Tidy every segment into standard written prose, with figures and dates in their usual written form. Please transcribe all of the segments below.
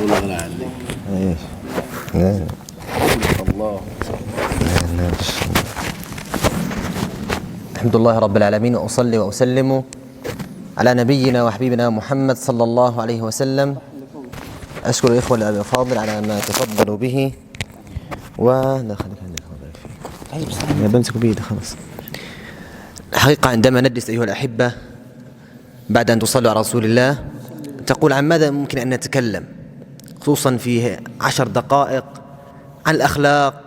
الله غنى عنك. ايش؟ لا الله. لا الحمد لله رب العالمين، وأصلي وأسلم على نبينا وحبيبنا محمد صلى الله عليه وسلم. أشكر الإخوة الأفاضل على ما تفضلوا به. لا خليك بمسك بيدي خلاص. الحقيقة عندما ندرس أيها الأحبة بعد أن تصلوا على رسول الله، تقول عن ماذا ممكن أن نتكلم، خصوصا في 10 دقائق، عن الأخلاق،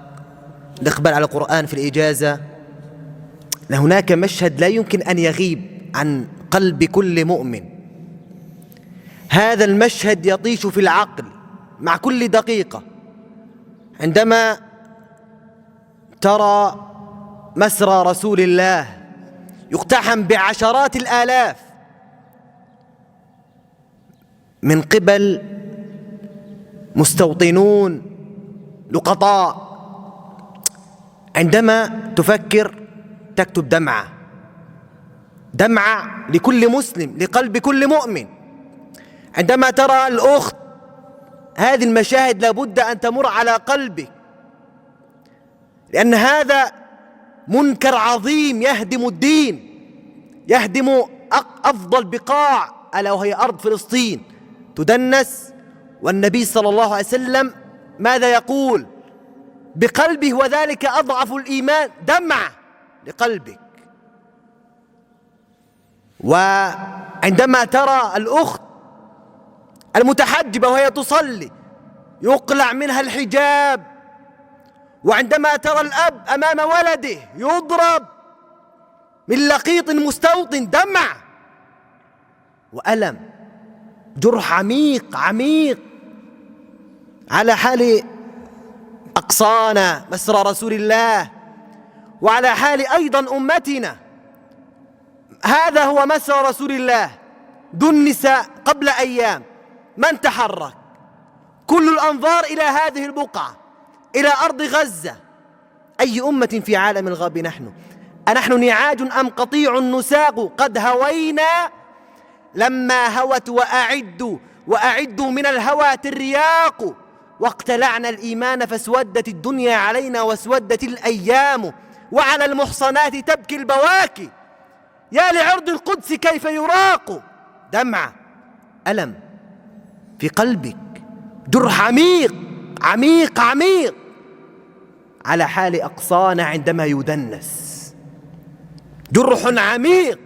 الإقبال على القرآن في الإجازة. هناك مشهد لا يمكن أن يغيب عن قلب كل مؤمن. هذا المشهد يطيش في العقل مع كل دقيقة، عندما ترى مسرى رسول الله يقتحم بعشرات الآلاف من قبل مستوطنون لقطاء، عندما تفكر تكتب دمعة لكل مسلم، لقلب كل مؤمن. عندما ترى الأخت هذه المشاهد لابد أن تمر على قلبك، لأن هذا منكر عظيم يهدم الدين، يهدم أفضل بقاع ألا وهي أرض فلسطين تدنس. والنبي صلى الله عليه وسلم ماذا يقول؟ بقلبه وذلك أضعف الإيمان، دمعة لقلبك. وعندما ترى الأخت المتحجبة وهي تصلي يقلع منها الحجاب، وعندما ترى الأب أمام ولده يضرب من لقيط مستوطن، دمع وألم، جرح عميق عميق على حال أقصانا مسرى رسول الله، وعلى حال أيضا أمتنا. هذا هو مسرى رسول الله، دنس قبل أيام. من تحرك؟ كل الأنظار إلى هذه البقعة، إلى أرض غزة. أي أمة في عالم الغرب نحن؟ أنحن نعاج أم قطيع نساق؟ قد هوينا لما هوت، وأعدوا من الهوى ترياق. واقتلعنا الإيمان فاسودت الدنيا علينا واسودت الأيام، وعلى المحصنات تبكي البواكي. يا لعرض القدس كيف يراق؟ دمعة، ألم في قلبك، جرح عميق عميق عميق على حال أقصانا عندما يدنس، جرح عميق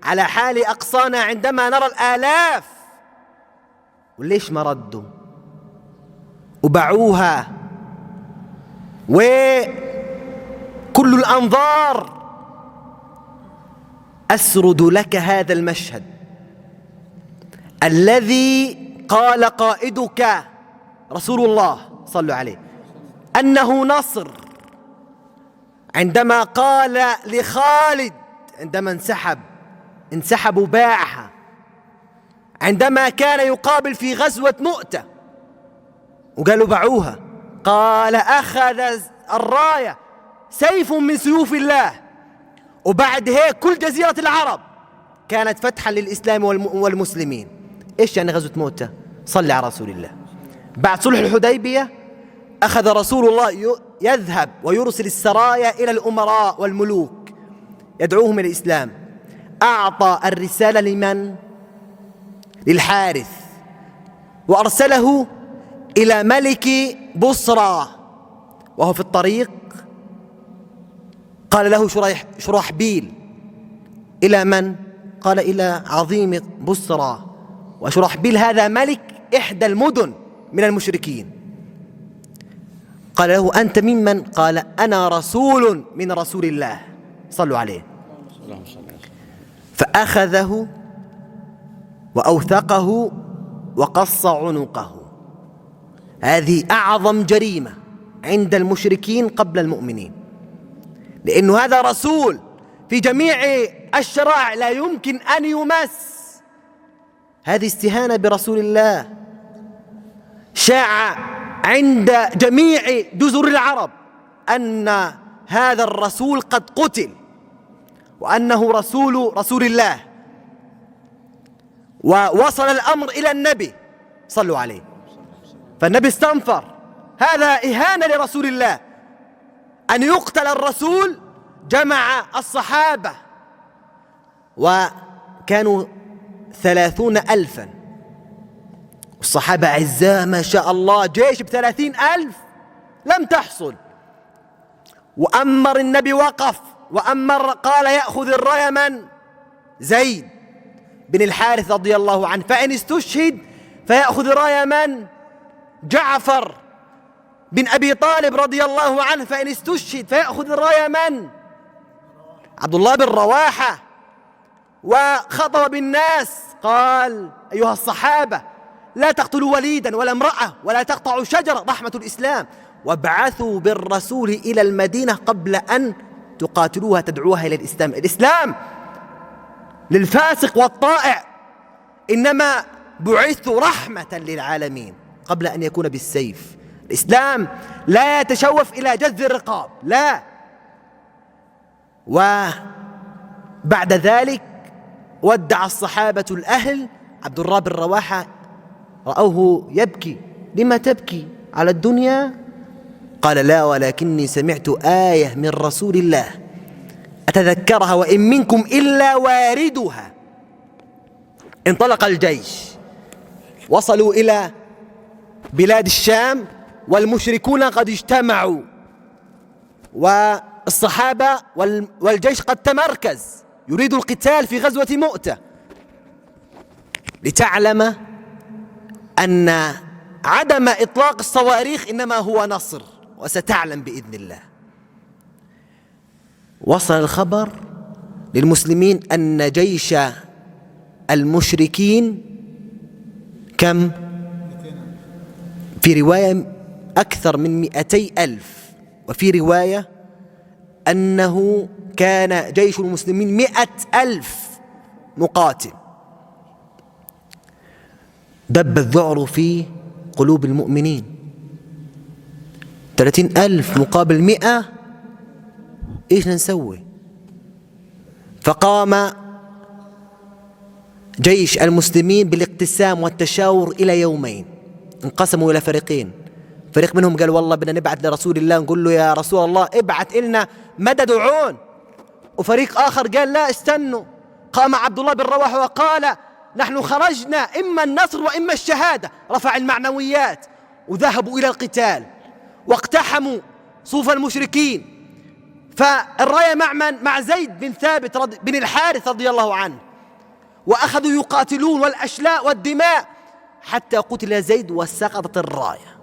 على حال أقصانا عندما نرى الآلاف. وليش ما ردوا وباعوها؟ وكل الأنظار. أسرد لك هذا المشهد الذي قال قائدك رسول الله صلوا عليه أنه نصر، عندما قال لخالد عندما انسحب وباعها، عندما كان يقابل في غزوة مؤتة وقالوا باعوها، قال أخذ الراية سيف من سيوف الله. وبعد هيك كل جزيرة العرب كانت فتحا للإسلام والمسلمين. إيش يعني غزوة مؤتة؟ صلي على رسول الله. بعد صلح الحديبية أخذ رسول الله يذهب ويرسل السرايا إلى الأمراء والملوك يدعوهم إلى الإسلام. أعطى الرسالة لمن؟ للحارث، وأرسله إلى ملك بصرى، وهو في الطريق قال له شرحبيل إلى من؟ قال إلى عظيم بصرى، وشرحبيل هذا ملك إحدى المدن من المشركين. قال له أنت ممن؟ قال أنا رسول من رسول الله صلوا عليه. فأخذه وأوثقه وقص عنقه. هذه أعظم جريمة عند المشركين قبل المؤمنين، لأنه هذا رسول في جميع الشرائع لا يمكن أن يمس. هذه استهانة برسول الله. شاع عند جميع جزر العرب أن هذا الرسول قد قتل، وأنه رسول الله. ووصل الأمر إلى النبي صلوا عليه فالنبي استنفر، هذا إهانة لرسول الله أن يقتل الرسول. جمع الصحابة وكانوا 30,000، الصحابة أعزاء ما شاء الله، جيش ب30,000 لم تحصل. وأمر النبي وقف وأمر قال يأخذ الراية من؟ زيد بن الحارث رضي الله عنه، فإن استشهد فيأخذ الراية من؟ جعفر بن أبي طالب رضي الله عنه، فإن استشهد فيأخذ الراية من؟ عبد الله بن رواحة. وخطب بالناس قال أيها الصحابة لا تقتلوا وليدا ولا امرأة ولا تقطعوا شجرة، رحمة الإسلام، وابعثوا بالرسول إلى المدينة قبل أن تقاتلوها تدعوها إلى الإسلام. الإسلام للفاسق والطائع، إنما بعثت رحمة للعالمين قبل أن يكون بالسيف. الإسلام لا يتشوف إلى جذ الرقاب، لا. وبعد ذلك ودع الصحابة الأهل. عبد الله بن رواحة رأوه يبكي، لما تبكي على الدنيا؟ قال لا، ولكني سمعت آية من رسول الله أتذكرها، وإن منكم إلا واردها. انطلق الجيش، وصلوا إلى بلاد الشام والمشركون قد اجتمعوا، والصحابة والجيش قد تمركز يريد القتال في غزوة مؤتة. لتعلم أن عدم إطلاق الصواريخ إنما هو نصر، وستعلم بإذن الله. وصل الخبر للمسلمين أن جيش المشركين كم؟ في رواية أكثر من 200,000، وفي رواية أنه كان جيش المسلمين 100,000 مقاتل. دب الذعر في قلوب المؤمنين، 30,000 مقابل 100، إيش نسوي؟ فقام جيش المسلمين بالاقتسام والتشاور إلى يومين. انقسموا إلى فريقين، فريق منهم قال والله بدنا نبعث لرسول الله نقول له يا رسول الله ابعث إلنا مدد وعون، وفريق آخر قال لا استنوا. قام عبد الله بن رواحة وقال نحن خرجنا إما النصر وإما الشهادة، رفع المعنويات وذهبوا إلى القتال واقتحموا صفوف المشركين. فالراية مع من؟ مع زيد بن ثابت بن الحارث رضي الله عنه، وأخذوا يقاتلون والأشلاء والدماء حتى قتل زيد وسقطت الراية.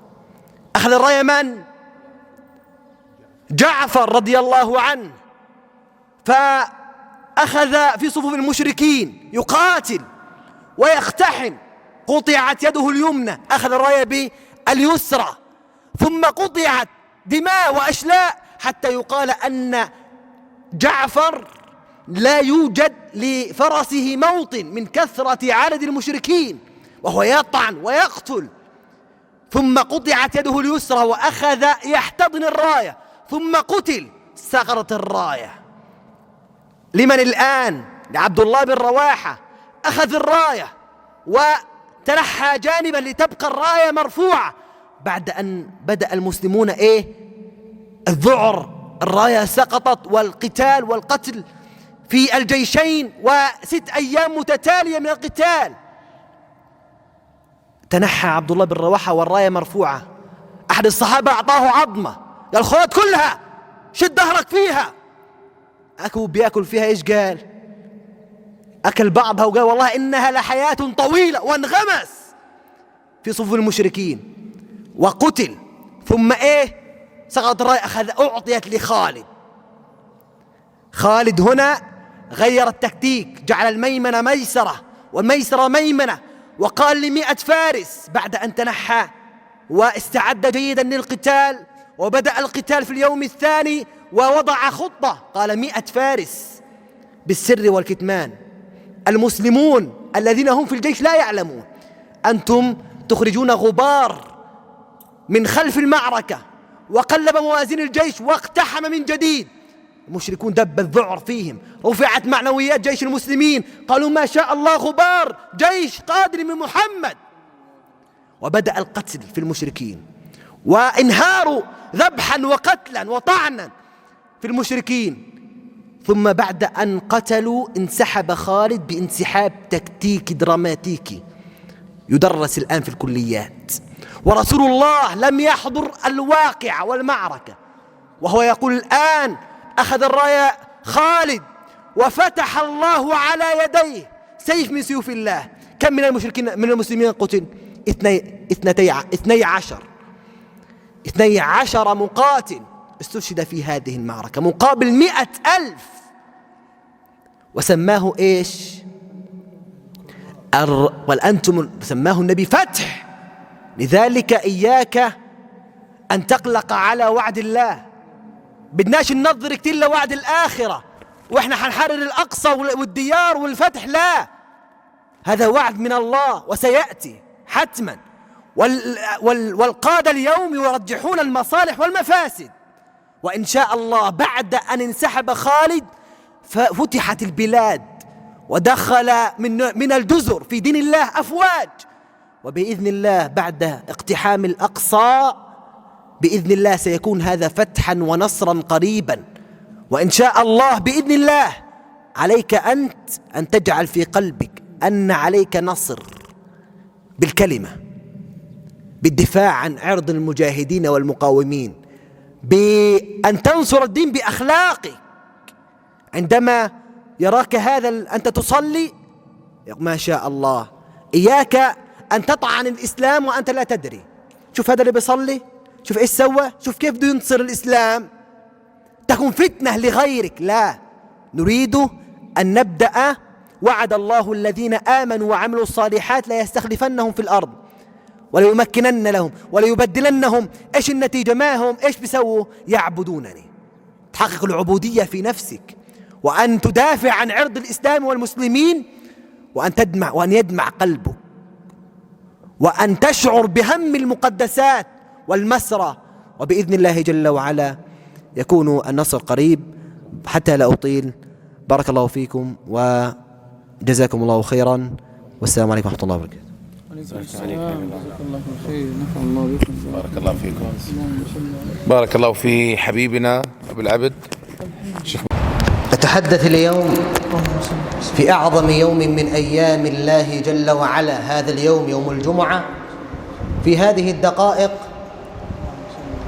أخذ الراية من؟ جعفر رضي الله عنه، فأخذ في صفوف المشركين يقاتل ويقتحم، قطعت يده اليمنى، أخذ الراية باليسرى، ثم قطعت دماء وأشلاء حتى يقال أن جعفر لا يوجد لفرسه موطن من كثرة عدد المشركين، وهو يطعن ويقتل. ثم قطعت يده اليسرى وأخذ يحتضن الراية، ثم قتل، سقطت الراية. لمن الآن؟ لعبد الله بن رواحة. أخذ الراية وتنحى جانبا لتبقى الراية مرفوعة. بعد أن بدأ المسلمون الذعر، الراية سقطت، والقتال والقتل في الجيشين، و6 أيام متتالية من القتال. تنحى عبد الله بن رواحة والراية مرفوعة. أحد الصحابة أعطاه عظمة، قال خذ كلها، شد ظهرك فيها. أكو بياكل فيها، إيش قال؟ أكل بعضها وقال والله إنها لحياة طويلة، وانغمس في صفوف المشركين وقتل. ثم سقط الراية، أعطيت لخالد. خالد هنا غير التكتيك، جعل الميمنة ميسرة والميسرة ميمنة، وقال ل100 فارس بعد أن تنحى واستعد جيدا للقتال، وبدأ القتال في اليوم الثاني، ووضع خطة، قال 100 فارس بالسر والكتمان. المسلمون الذين هم في الجيش لا يعلمون، أنتم تخرجون غبار من خلف المعركة، وقلب موازين الجيش واقتحم من جديد. المشركون دب الذعر فيهم، رفعت معنويات جيش المسلمين، قالوا ما شاء الله غبار، جيش قادم من محمد. وبدأ القتل في المشركين وإنهار ذبحا وقتلا وطعنا في المشركين. ثم بعد أن قتلوا انسحب خالد بانسحاب تكتيكي دراماتيكي يدرس الآن في الكليات، ورسول الله لم يحضر الواقع والمعركة، وهو يقول الآن أخذ الراية خالد وفتح الله على يديه سيف من سيوف الله. كم من المشركين من المسلمين قتل؟ 12 مقاتل استشهد في هذه المعركة مقابل 100,000. وسماه إيش؟ والأنتم سماه النبي فتح. لذلك إياك أن تقلق على وعد الله. بدناش ننظر كتير لوعد الآخرة وإحنا حنحرر الأقصى والديار والفتح، لا، هذا وعد من الله وسيأتي حتما. والقادة اليوم يرجحون المصالح والمفاسد، وإن شاء الله بعد أن انسحب خالد ففتحت البلاد ودخل من الجزر في دين الله أفواج، وبإذن الله بعد اقتحام الأقصى بإذن الله سيكون هذا فتحا ونصرا قريبا. وإن شاء الله بإذن الله عليك أنت أن تجعل في قلبك أن عليك نصر بالكلمة، بالدفاع عن عرض المجاهدين والمقاومين، بأن تنصر الدين بأخلاقك. عندما يراك هذا أنت تصلي ما شاء الله، إياك أن تطعن الإسلام وأنت لا تدري. شوف هذا اللي بيصلي، شوف إيش سوى، شوف كيف بده ينصر الإسلام، تكون فتنة لغيرك. لا، نريد أن نبدأ. وعد الله الذين آمنوا وعملوا الصالحات لا يستخلفنهم في الأرض وليمكنن لهم وليبدلنهم. إيش النتيجة؟ ما هم إيش بيسووا؟ يعبدونني. تحقق العبودية في نفسك، وأن تدافع عن عرض الإسلام والمسلمين، وأن يدمع قلبك، وأن تشعر بهم المقدسات والمسرى. وبإذن الله جل وعلا يكون النصر قريب. حتى لا أطيل، بارك الله فيكم وجزاكم الله خيرا، والسلام عليكم ورحمة الله وبركاته. بارك الله فيكم. بارك الله في حبيبنا أبو العبد. أتحدث اليوم في أعظم يوم من أيام الله جل وعلا، هذا اليوم يوم الجمعة، في هذه الدقائق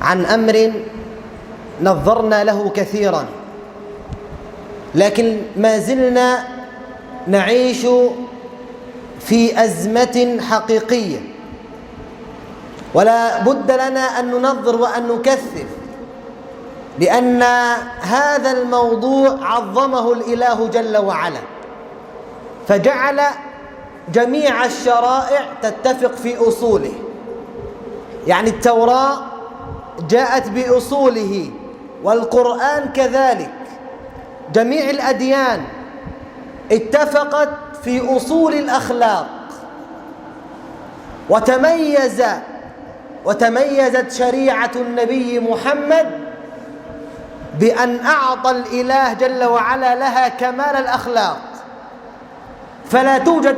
عن أمر نظرنا له كثيرا، لكن ما زلنا نعيش في أزمة حقيقية، ولا بد لنا أن ننظر وأن نكثف، لأن هذا الموضوع عظمه الإله جل وعلا، فجعل جميع الشرائع تتفق في أصوله. يعني التوراة جاءت بأصوله، والقرآن كذلك. جميع الأديان اتفقت في أصول الأخلاق، وتميزت شريعة النبي محمد بأن أعطى الإله جل وعلا لها كمال الأخلاق، فلا توجد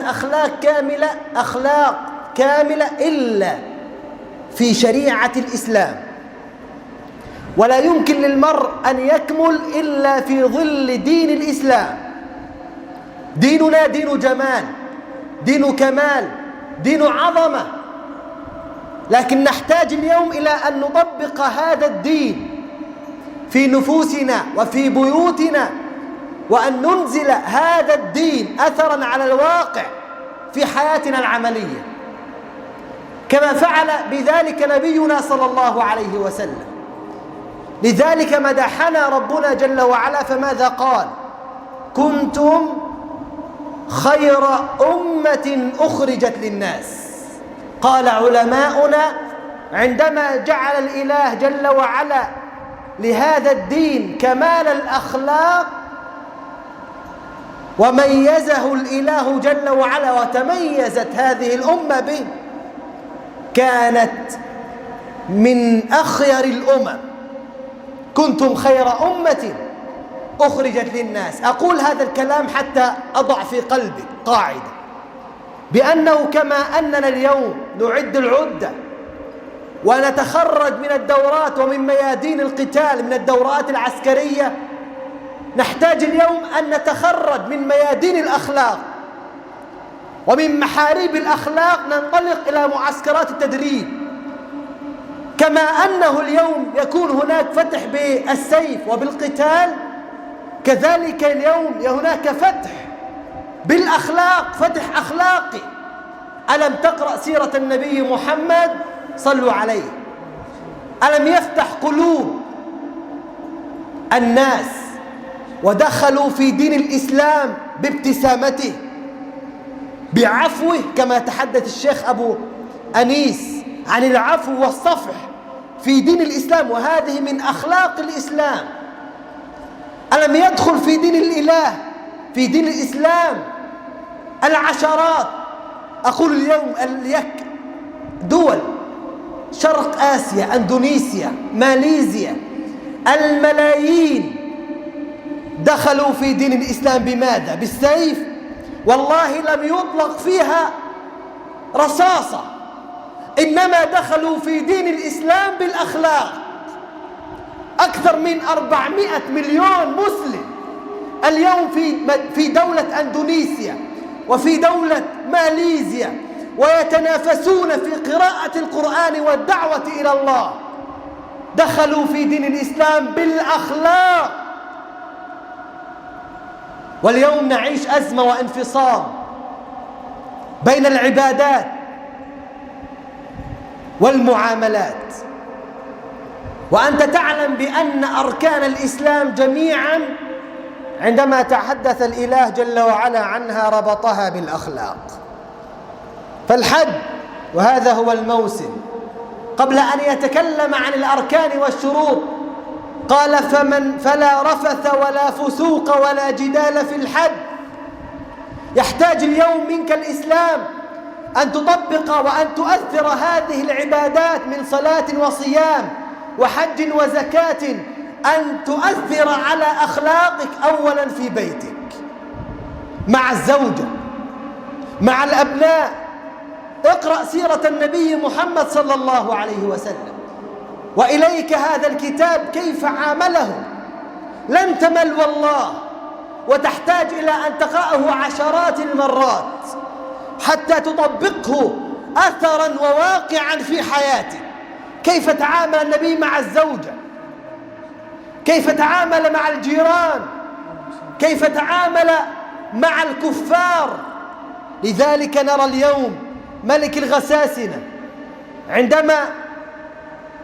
أخلاق كاملة إلا في شريعة الإسلام، ولا يمكن للمرء أن يكمل إلا في ظل دين الإسلام. ديننا دين جمال، دين كمال، دين عظمة، لكن نحتاج اليوم إلى أن نطبق هذا الدين في نفوسنا وفي بيوتنا، وأن ننزل هذا الدين أثراً على الواقع في حياتنا العملية، كما فعل بذلك نبينا صلى الله عليه وسلم. لذلك مدحنا ربنا جل وعلا، فماذا قال؟ كنتم خير أمة أخرجت للناس. قال علماؤنا عندما جعل الإله جل وعلا لهذا الدين كمال الأخلاق وميزه الإله جل وعلا وتميزت هذه الأمة به، كانت من أخير الأمم. كنتم خير أمة أخرجت للناس. أقول هذا الكلام حتى أضع في قلبي قاعدة، بأنه كما أننا اليوم نعد العدة ونتخرج من الدورات ومن ميادين القتال من الدورات العسكرية، نحتاج اليوم أن نتخرج من ميادين الأخلاق، ومن محاريب الأخلاق ننطلق إلى معسكرات التدريب. كما أنه اليوم يكون هناك فتح بالسيف وبالقتال، كذلك اليوم هناك فتح بالأخلاق، فتح أخلاقي. ألم تقرأ سيرة النبي محمد؟ صلوا عليه. ألم يفتح قلوب الناس ودخلوا في دين الإسلام بابتسامته، بعفوه، كما تحدث الشيخ أبو أنيس عن العفو والصفح في دين الإسلام، وهذه من أخلاق الإسلام. ألم يدخل في دين الإله، في دين الإسلام العشرات، أقول اليوم دول شرق آسيا، أندونيسيا، ماليزيا، الملايين دخلوا في دين الإسلام بماذا؟ بالسيف. والله لم يطلق فيها رصاصة، إنما دخلوا في دين الإسلام بالأخلاق. أكثر من 400 مليون مسلم اليوم في دولة أندونيسيا وفي دولة ماليزيا، ويتنافسون في قراءة القرآن والدعوة إلى الله. دخلوا في دين الإسلام بالأخلاق. واليوم نعيش أزمة وانفصام بين العبادات والمعاملات، وأنت تعلم بأن أركان الإسلام جميعا عندما تحدث الإله جل وعلا عنها ربطها بالأخلاق. فالحج، وهذا هو الموسم، قبل أن يتكلم عن الأركان والشروط قال فلا رفث ولا فسوق ولا جدال في الحج. يحتاج اليوم منك الإسلام أن تطبق وأن تؤثر هذه العبادات من صلاة وصيام وحج وزكاة، أن تؤثر على أخلاقك أولا في بيتك، مع الزوجة، مع الأبناء. اقرأ سيرة النبي محمد صلى الله عليه وسلم، وإليك هذا الكتاب كيف عامله. لن تمل والله، وتحتاج إلى أن تقرأه عشرات المرات حتى تطبقه أثرا وواقعا في حياتك. كيف تعامل النبي مع الزوجة، كيف تعامل مع الجيران، كيف تعامل مع الكفار. لذلك نرى اليوم ملك الغساسنة عندما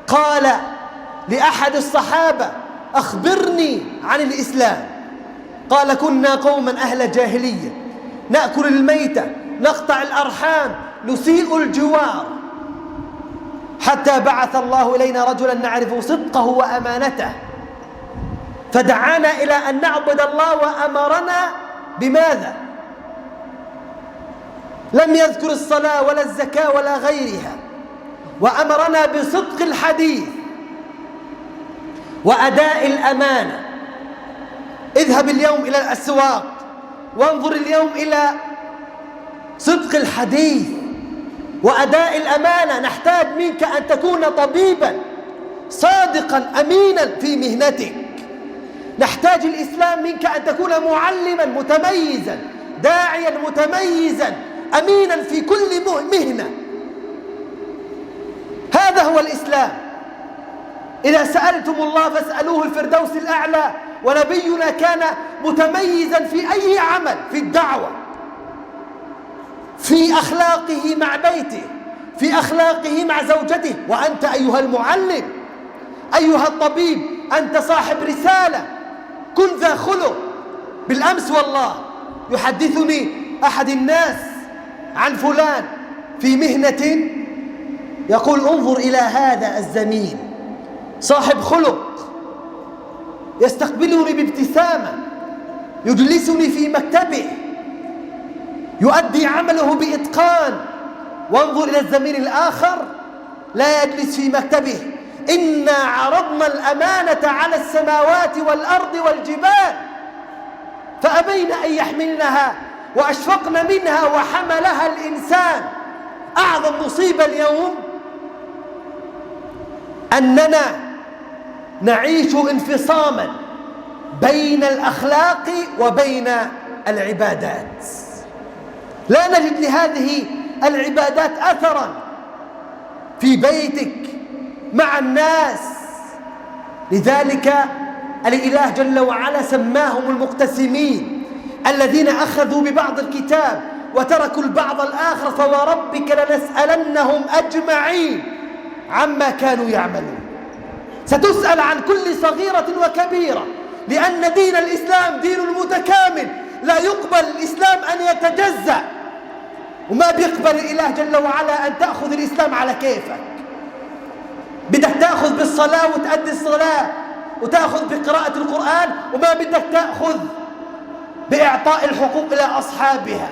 قال لأحد الصحابة أخبرني عن الإسلام، قال كنا قوما أهل جاهلية نأكل الميتة نقطع الأرحام نسيء الجوار، حتى بعث الله إلينا رجلا نعرف صدقه وأمانته فدعانا إلى أن نعبد الله وأمرنا بماذا؟ لم يذكر الصلاة ولا الزكاة ولا غيرها، وأمرنا بصدق الحديث وأداء الأمانة. اذهب اليوم إلى الأسواق وانظر اليوم إلى صدق الحديث وأداء الأمانة. نحتاج منك أن تكون طبيبا صادقا أمينا في مهنتك. نحتاج الإسلام منك أن تكون معلما متميزا، داعيا متميزا، أمينا في كل مهنة. هذا هو الإسلام. إذا سألتم الله فاسألوه الفردوس الأعلى. ونبينا كان متميزا في أي عمل، في الدعوة، في أخلاقه مع بيته، في أخلاقه مع زوجته. وأنت أيها المعلم، أيها الطبيب، أنت صاحب رسالة، كن ذا خلق. بالأمس والله يحدثني أحد الناس عن فلان في مهنة، يقول انظر إلى هذا الزميل صاحب خلق، يستقبلني بابتسامة، يجلسني في مكتبه، يؤدي عمله بإتقان. وانظر إلى الزميل الآخر لا يجلس في مكتبه. إنا عرضنا الأمانة على السماوات والأرض والجبال فأبين أن يحملنها وأشفقن منها وحملها الإنسان أعظم مصيبة اليوم أننا نعيش انفصاما بين الأخلاق وبين العبادات. لا نجد لهذه العبادات أثرا في بيتك مع الناس. لذلك الإله جل وعلا سماهم المقتسمين، الذين أخذوا ببعض الكتاب وتركوا البعض الآخر، فوربك لنسألنهم أجمعين عما كانوا يعملون. ستسأل عن كل صغيرة وكبيرة، لأن دين الإسلام دين متكامل، لا يقبل الإسلام أن يتجزأ، وما بيقبل الإله جل وعلا أن تأخذ الإسلام على كيفك. بدك تأخذ بالصلاة وتأدي الصلاة، وتأخذ بقراءة القرآن، وما بدك تأخذ بإعطاء الحقوق إلى أصحابها،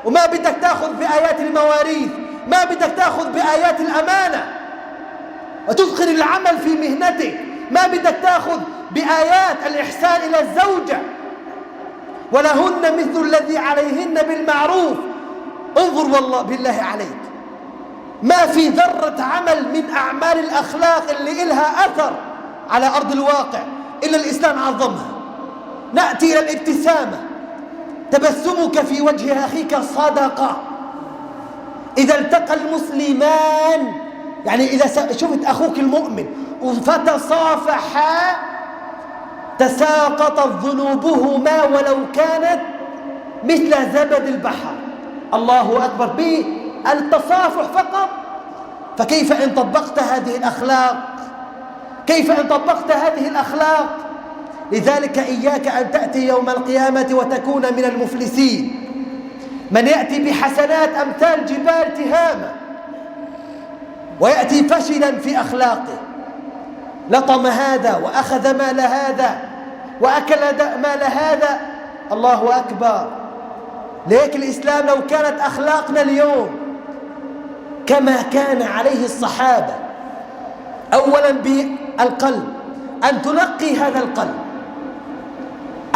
وما بدك تأخذ بآيات المواريث، ما بدك تأخذ بآيات الأمانة وتدخل العمل في مهنتك، ما بدك تأخذ بآيات الإحسان إلى الزوجة، ولهن مثل الذي عليهن بالمعروف. انظر والله بالله عليك، ما في ذرة عمل من أعمال الأخلاق اللي إلها أثر على أرض الواقع إلا الإسلام عظمها. نأتي إلى الابتسامة، تبسمك في وجه أخيك صدقة. إذا التقى المسلمان، يعني إذا شفت أخوك المؤمن فتصافحا تساقطت ذنوبهما ولو كانت مثل زبد البحر. الله أكبر، بالتصافح فقط. فكيف إن طبقت هذه الأخلاق؟ كيف إن طبقت هذه الأخلاق؟ لذلك إياك أن تأتي يوم القيامة وتكون من المفلسين، من يأتي بحسنات أمثال جبال تهامة ويأتي فشلا في أخلاقه، لطم هذا وأخذ مال هذا وأكل مال هذا. الله أكبر. ليك الإسلام لو كانت أخلاقنا اليوم كما كان عليه الصحابة، أولا بالقلب، أن تنقي هذا القلب،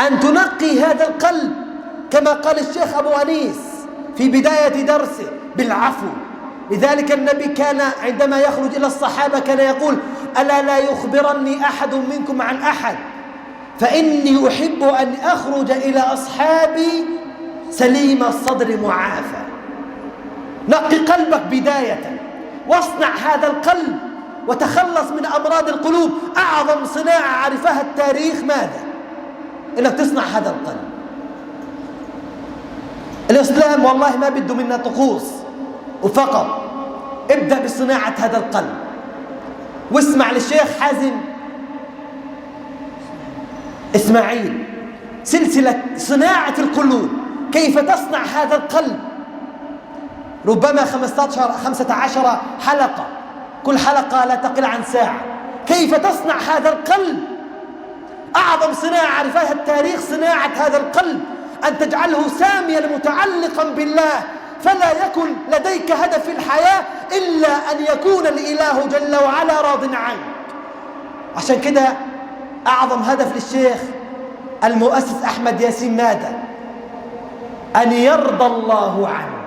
أن تنقي هذا القلب كما قال الشيخ أبو أنيس في بداية درسه بالعفو. لذلك النبي كان عندما يخرج إلى الصحابة كان يقول: ألا لا يخبرني أحد منكم عن أحد فإني أحب أن أخرج إلى أصحابي سليم الصدر معافى. نقي قلبك بداية، واصنع هذا القلب وتخلص من أمراض القلوب. أعظم صناعة عرفها التاريخ ماذا؟ إنك تصنع هذا القلب. الإسلام والله ما بده منا طقوس وفقط، ابدأ بصناعة هذا القلب. واسمع للشيخ حازم إسماعيل سلسلة صناعة القلوب، كيف تصنع هذا القلب. ربما 15 حلقة، كل حلقة لا تقل عن ساعة. كيف تصنع هذا القلب؟ أعظم صناعة عرفها التاريخ صناعة هذا القلب، أن تجعله ساميا متعلقا بالله، فلا يكن لديك هدف في الحياة إلا أن يكون الإله جل وعلا راض عنك. عشان كده أعظم هدف للشيخ المؤسس أحمد ياسين ماذا؟ أن يرضى الله عني،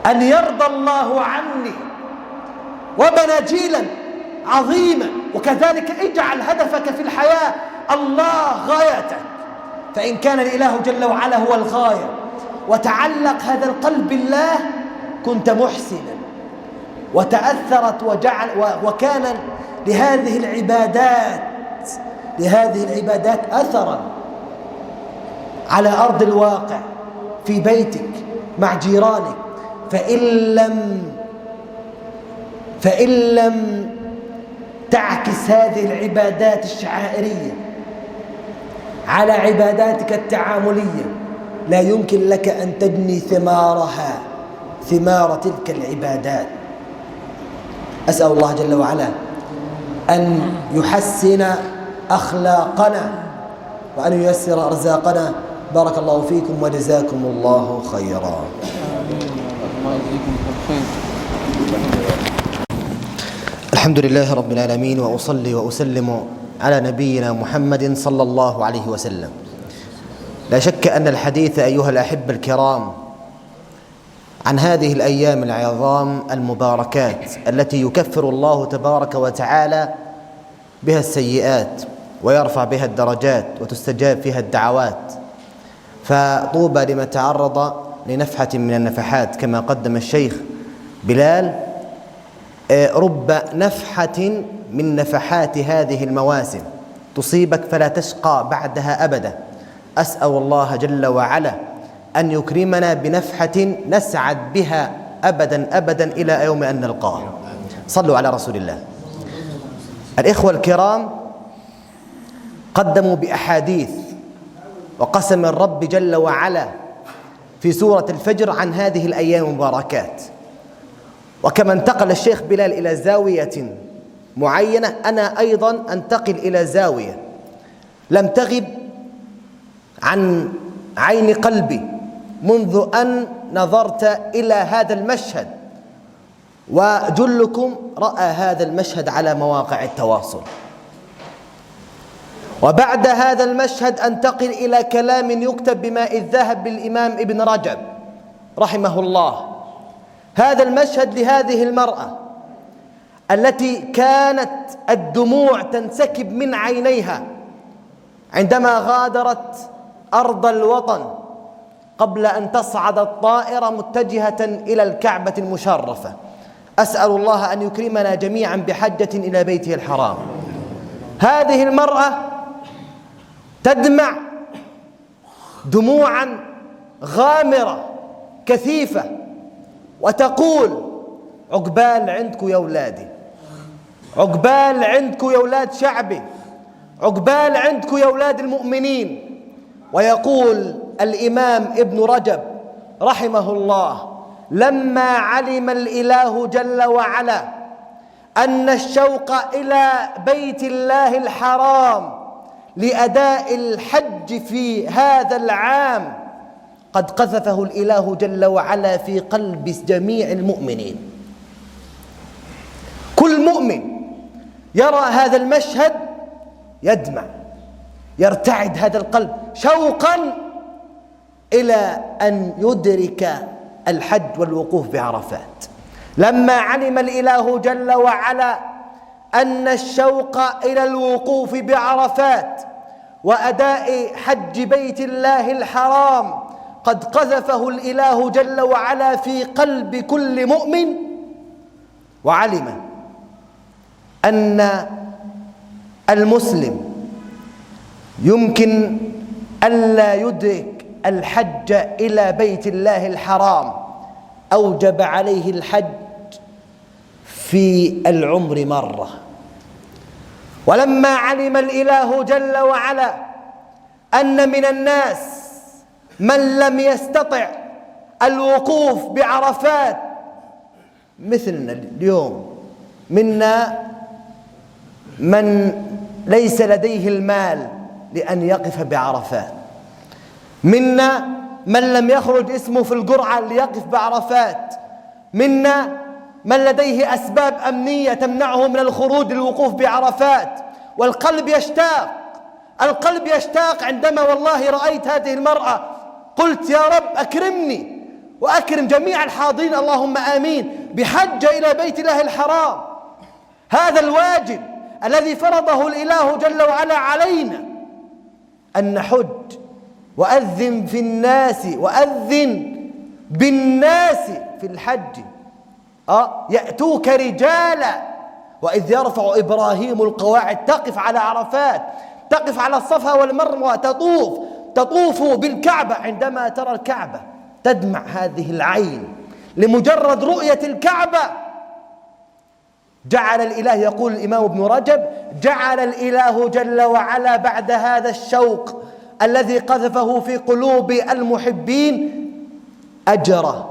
أن يرضى الله عني. وبنى جيلا عظيما. وكذلك اجعل هدفك في الحياة الله غايتك، فإن كان الإله جل وعلا هو الغاية وتعلق هذا القلب بالله كنت محسنا، وتأثرت وكان لهذه العبادات أثرا على أرض الواقع في بيتك مع جيرانك. فإن لم تعكس هذه العبادات الشعائرية على عباداتك التعاملية لا يمكن لك أن تجني ثمار تلك العبادات. أسأل الله جل وعلا أن يحسن أخلاقنا وأن ييسر أرزاقنا. بارك الله فيكم وجزاكم الله خيرا. الحمد لله رب العالمين، وأصلي وأسلم على نبينا محمد صلى الله عليه وسلم. لا شك أن الحديث أيها الأحبة الكرام عن هذه الأيام العظام المباركات التي يكفر الله تبارك وتعالى بها السيئات ويرفع بها الدرجات وتستجاب فيها الدعوات. فطوبى لمن تعرض لنفحة من النفحات كما قدم الشيخ بلال. رب نفحة من نفحات هذه المواسم تصيبك فلا تشقى بعدها أبدا. أسأل الله جل وعلا أن يكرمنا بنفحة نسعد بها أبدا أبدا إلى يوم أن نلقاه. صلوا على رسول الله. الإخوة الكرام، قدموا بأحاديث وقسم الرب جل وعلا في سورة الفجر عن هذه الأيام المباركات. وكما انتقل الشيخ بلال إلى زاوية معينة، أنا أيضا أنتقل إلى زاوية لم تغب عن عين قلبي منذ أن نظرت إلى هذا المشهد، وجلكم رأى هذا المشهد على مواقع التواصل. وبعد هذا المشهد أنتقل إلى كلام يكتب بماء الذهب للإمام ابن رجب رحمه الله. هذا المشهد لهذه المرأة التي كانت الدموع تنسكب من عينيها عندما غادرت أرض الوطن قبل أن تصعد الطائرة متجهة إلى الكعبة المشرفة. أسأل الله أن يكرمنا جميعا بحجة إلى بيته الحرام. هذه المرأة تدمع دموعا غامرة كثيفة وتقول: عقبال عندكم يا أولادي، عقبال عندكم يا أولاد شعبي، عقبال عندكم يا أولاد المؤمنين. ويقول الإمام ابن رجب رحمه الله: لما علم الإله جل وعلا أن الشوق إلى بيت الله الحرام لأداء الحج في هذا العام قد قذفه الإله جل وعلا في قلب جميع المؤمنين. كل مؤمن يرى هذا المشهد يدمع، يرتعد هذا القلب شوقا إلى أن يدرك الحج والوقوف بعرفات. لما علم الإله جل وعلا أن الشوق إلى الوقوف بعرفات وأداء حج بيت الله الحرام قد قذفه الإله جل وعلا في قلب كل مؤمن، وعلم أن المسلم يمكن ألا يدرك الحج إلى بيت الله الحرام، أوجب عليه الحج في العمر مرة. ولما علم الإله جل وعلا أن من الناس من لم يستطع الوقوف بعرفات، مثلنا اليوم منا من ليس لديه المال لأن يقف بعرفات، منا من لم يخرج اسمه في القرعة ليقف بعرفات، منا من لديه أسباب أمنية تمنعه من الخروج للوقوف بعرفات. والقلب يشتاق، القلب يشتاق. عندما والله رأيت هذه المرأة قلت: يا رب أكرمني وأكرم جميع الحاضرين، اللهم آمين، بحج إلى بيت الله الحرام. هذا الواجب الذي فرضه الإله جل وعلا علينا أن نحج. وأذن في الناس، وأذن بالناس في الحج يأتوك رجالا. وإذ يرفع إبراهيم القواعد، تقف على عرفات، تقف على الصفا والمروة، تطوف بالكعبة. عندما ترى الكعبة تدمع هذه العين لمجرد رؤية الكعبة. جعل الإله، يقول الإمام ابن رجب: جعل الإله جل وعلا بعد هذا الشوق الذي قذفه في قلوب المحبين أجر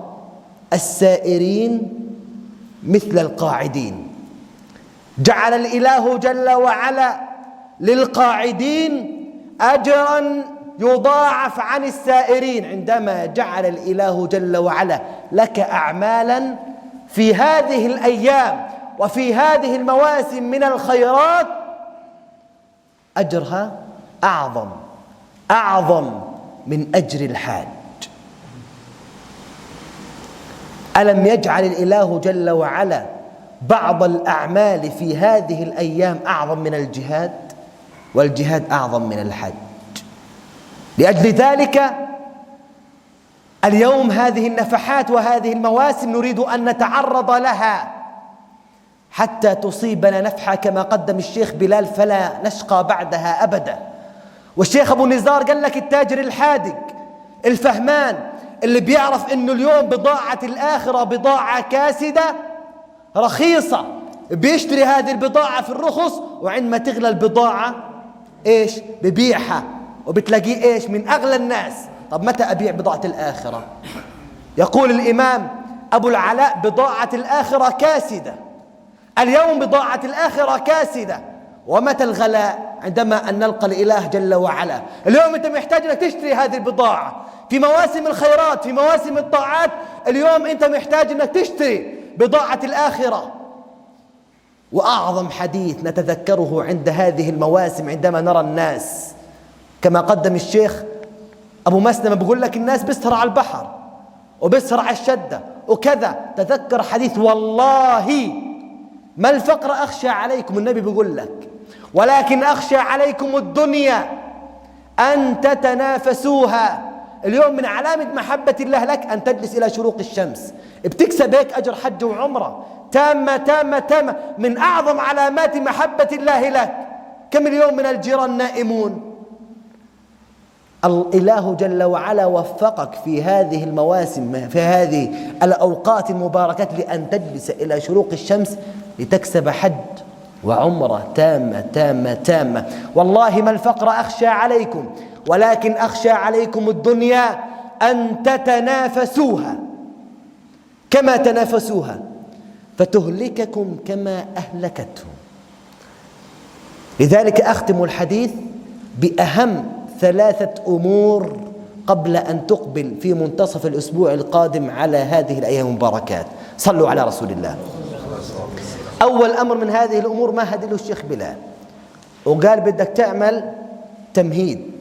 السائرين مثل القاعدين. جعل الإله جل وعلا للقاعدين أجرا يضاعف عن السائرين. عندما جعل الإله جل وعلا لك أعمالا في هذه الأيام وفي هذه المواسم من الخيرات، أجرها أعظم من أجر الحاج. ألم يجعل الإله جل وعلا بعض الأعمال في هذه الأيام أعظم من الجهاد، والجهاد أعظم من الحج. لأجل ذلك اليوم هذه النفحات وهذه المواسم نريد أن نتعرض لها حتى تصيبنا نفحة كما قدم الشيخ بلال، فلا نشقى بعدها أبدا. والشيخ أبو نزار قال لك التاجر الحادق الفهمان اللي بيعرف إنه اليوم بضاعة الآخرة بضاعة كاسدة رخيصة، بيشتري هذه البضاعة في الرخص، وعندما تغلى البضاعة إيش ببيعها، وبتلاقيه إيش من أغلى الناس. طب متى أبيع بضاعة الآخرة؟ يقول الإمام أبو العلاء بضاعة الآخرة كاسدة. اليوم بضاعة الآخرة كاسدة. ومتى الغلاء؟ عندما أن نلقى الإله جل وعلا. اليوم أنت محتاج أنك تشتري هذه البضاعة في مواسم الخيرات، في مواسم الطاعات. اليوم أنت محتاج أنك تشتري بضاعة الآخرة. وأعظم حديث نتذكره عند هذه المواسم عندما نرى الناس كما قدم الشيخ أبو مسلم بيقول لك الناس بيسهر على البحر وبيسهر على الشدة وكذا. تذكر حديث والله ما الفقر أخشى عليكم، النبي بيقول لك ولكن أخشى عليكم الدنيا أن تتنافسوها. اليوم من علامة محبة الله لك أن تجلس إلى شروق الشمس، بتكسب هيك أجر حج وعمرة تامة تامة تامة. من أعظم علامات محبة الله لك. كم اليوم من الجيران نائمون؟ الإله جل وعلا وفقك في هذه المواسم، في هذه الأوقات المباركات، لأن تجلس إلى شروق الشمس لتكسب حج وعمرة تامة تامة تامة. والله ما الفقر أخشى عليكم ولكن أخشى عليكم الدنيا أن تتنافسوها كما تنافسوها فتهلككم كما أهلكتهم. لذلك أختم الحديث بأهم 3 أمور قبل أن تقبل في منتصف الأسبوع القادم على هذه الأيام المباركات. صلوا على رسول الله. أول أمر من هذه الأمور ما هدله الشيخ بلال، وقال بدك تعمل تمهيد،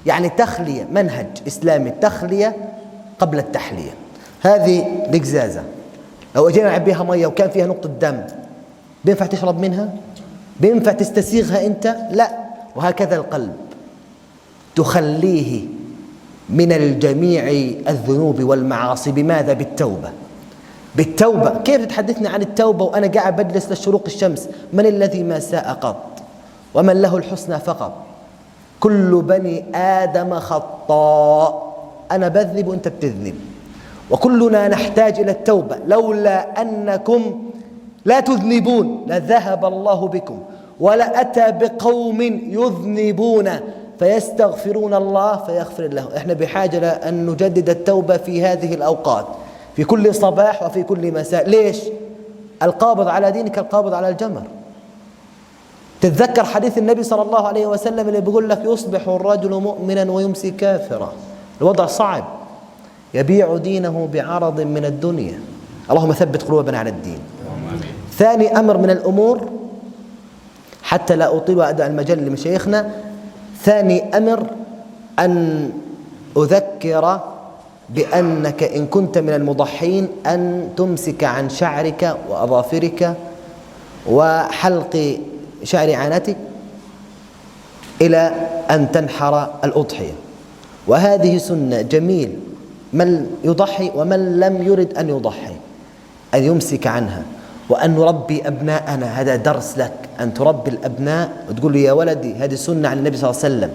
يعني تخلية، منهج إسلامي، تخلية قبل التحلية. هذه القزازة لو أجينا نعبيها مية وكان فيها نقطة دم بينفع تشرب منها؟ بينفع تستسيغها أنت؟ لا. وهكذا القلب تخليه من الجميع الذنوب والمعاصي. بماذا؟ بالتوبة. بالتوبة. كيف تحدثني عن التوبة وأنا قاعد بجلس لشروق الشمس؟ من الذي ما ساء قط ومن له الحسنى فقط. كل بني آدم خطاء، أنا بذنب وأنت بتذنب، وكلنا نحتاج إلى التوبة. لولا أنكم لا تذنبون لذهب الله بكم ولأتى بقوم يذنبون فيستغفرون الله فيغفر له. احنا بحاجة أن نجدد التوبة في هذه الأوقات، في كل صباح وفي كل مساء. ليش؟ القابض على دينك القابض على الجمر. تتذكر حديث النبي صلى الله عليه وسلم اللي بيقول لك يصبح الرجل مؤمنا ويمسي كافرا. الوضع صعب، يبيع دينه بعرض من الدنيا. اللهم ثبت قلوبنا على الدين. ثاني أمر من الأمور، حتى لا أطيل وأدع المجال لمشايخنا، ثاني أمر أن أذكر بأنك إن كنت من المضحين أن تمسك عن شعرك وأظافرك وحلق شعر عانتك إلى أن تنحر الأضحية. وهذه سنة جميل من يضحي ومن لم يرد أن يضحي أن يمسك عنها، وأن نربي أبناءنا. هذا درس لك، أن تربي الأبناء وتقول لي يا ولدي هذه سنة عن النبي صلى الله عليه وسلم.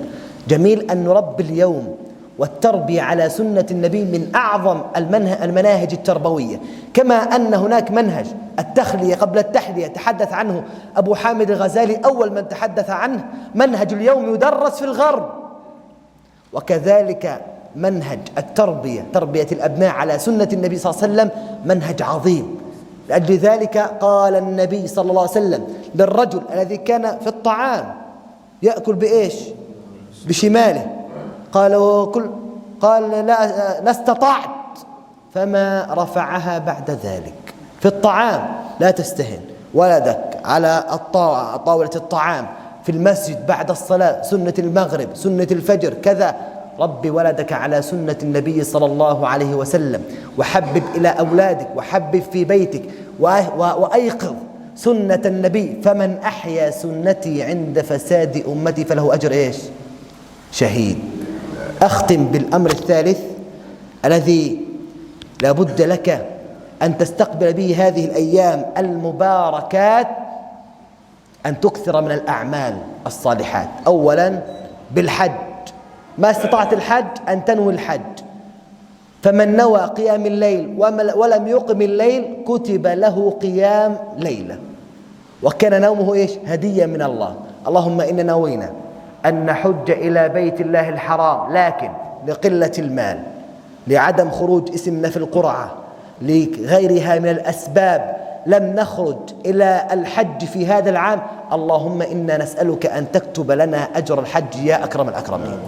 جميل أن نربي اليوم، والتربية على سنة النبي من أعظم المناهج التربوية. كما أن هناك منهج التخلية قبل التحلية تحدث عنه أبو حامد الغزالي أول من تحدث عنه، منهج اليوم يدرس في الغرب. وكذلك منهج التربية، تربية الأبناء على سنة النبي صلى الله عليه وسلم، منهج عظيم. لأجل ذلك قال النبي صلى الله عليه وسلم للرجل الذي كان في الطعام يأكل بإيش؟ بشماله. قال لا استطعت، فما رفعها بعد ذلك. في الطعام لا تستهن، ولدك على طاولة الطعام، في المسجد بعد الصلاة، سنة المغرب، سنة الفجر، كذا، رب ولدك على سنة النبي صلى الله عليه وسلم، وحبب إلى أولادك، وحبب في بيتك، وأيقظ سنة النبي، فمن أحيا سنتي عند فساد أمتي فله أجر إيش؟ شهيد. أختم بالأمر الثالث الذي لا بد لك أن تستقبل به هذه الأيام المباركات، أن تكثر من الأعمال الصالحات. أولا بالحج، ما استطعت الحج أن تنوي الحج، فمن نوى قيام الليل ولم يقم الليل كتب له قيام ليلة، وكان نومه إيش؟ هدية من الله. اللهم إنا نوينا أن نحج إلى بيت الله الحرام، لكن لقلة المال، لعدم خروج اسمنا في القرعة، لغيرها من الأسباب لم نخرج إلى الحج في هذا العام. اللهم إنا نسألك أن تكتب لنا أجر الحج يا أكرم الأكرمين.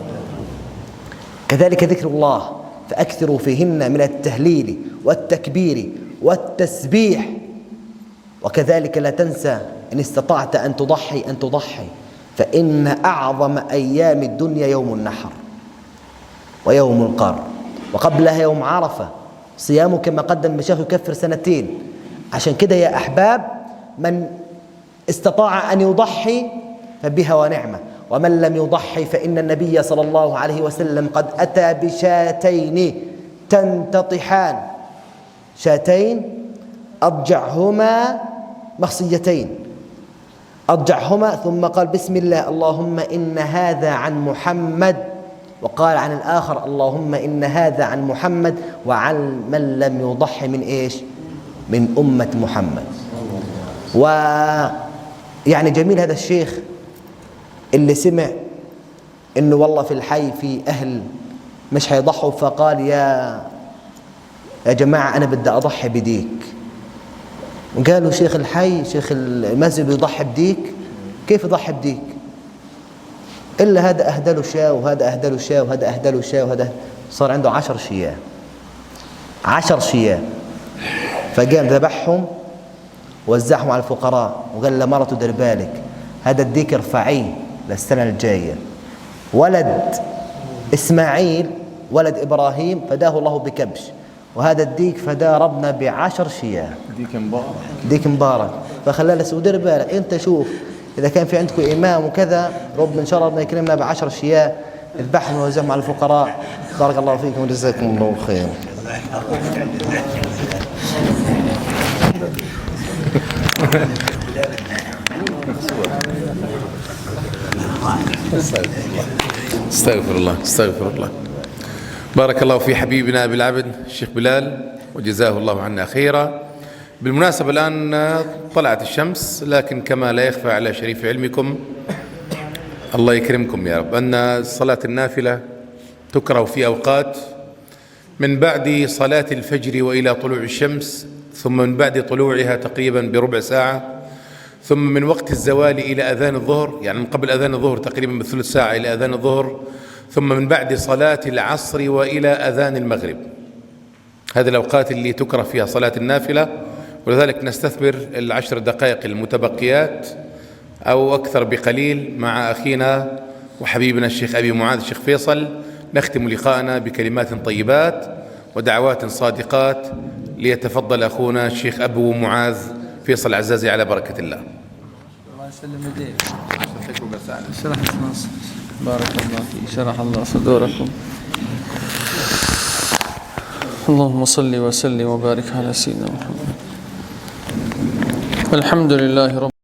كذلك ذكر الله، فأكثروا فيهن من التهليل والتكبير والتسبيح. وكذلك لا تنسى إن استطعت أن تضحي، فإن أعظم أيام الدنيا يوم النحر ويوم القر، وقبلها يوم عرفة. صيامه كما قدم المشايخ يكفر سنتين. عشان كده يا أحباب، من استطاع أن يضحي فبها ونعمة، ومن لم يضحي فإن النبي صلى الله عليه وسلم قد أتى بشاتين تنتطحان، شاتين أضجعهما مخصيتين، أضجعهما، ثم قال بسم الله اللهم إن هذا عن محمد، وقال عن الآخر اللهم إن هذا عن محمد وعن من لم يضحي من إيش؟ من أمة محمد. ويعني جميل هذا الشيخ اللي سمع إنه والله في الحي في أهل مش هيضحوا، فقال يا جماعة أنا بدي أضحي بديك. وقالوا شيخ الحي شيخ المسجد يضحي بديك؟ كيف يضحي بديك؟ إلا هذا أهدله شاة، وهذا أهدله شاة، وهذا أهدله شاة، وهذا صار عنده 10 شياه، 10 شياه. فقام ذبحهم ووزعهم على الفقراء، وقال لمرته دير بالك هذا الديك ارفعيه للسنة الجاية. ولد إسماعيل ولد إبراهيم فداه الله بكبش، وهذا الديك فداه ربنا ب10 شياه، ديك مبارك. فخلاه له دير بالك أنت، شوف إذا كان في عندكم إمام وكذا رب إن شاء الله ربنا يكرمنا ب10 شياه، اذبحهم ووزعهم على الفقراء. بارك الله فيكم وجزاكم الله خير. استغفر الله استغفر الله. بارك الله في حبيبنا أبي العبد الشيخ بلال وجزاه الله عنا خيرا. بالمناسبة الآن طلعت الشمس، لكن كما لا يخفى على شريف علمكم الله يكرمكم يا رب أن صلاة النافلة تكره في أوقات من بعد صلاة الفجر وإلى طلوع الشمس، ثم من بعد طلوعها تقريبا بربع ساعة، ثم من وقت الزوال إلى أذان الظهر، يعني من قبل أذان الظهر تقريبا بثلث ساعة إلى أذان الظهر، ثم من بعد صلاة العصر وإلى أذان المغرب. هذه الأوقات اللي تكره فيها صلاة النافلة، ولذلك نستثمر 10 دقائق المتبقيات أو أكثر بقليل مع أخينا وحبيبنا الشيخ أبي معاذ الشيخ فيصل. نختم لقاءنا بكلمات طيبات ودعوات صادقات، ليتفضل أخونا الشيخ أبو معاذ فيصل العزازي على بركة الله. الله يسلم يديك. بارك الله فيك، شرح الله صدوركم. اللهم صل وسلم وبارك على سيدنا محمد. الحمد لله رب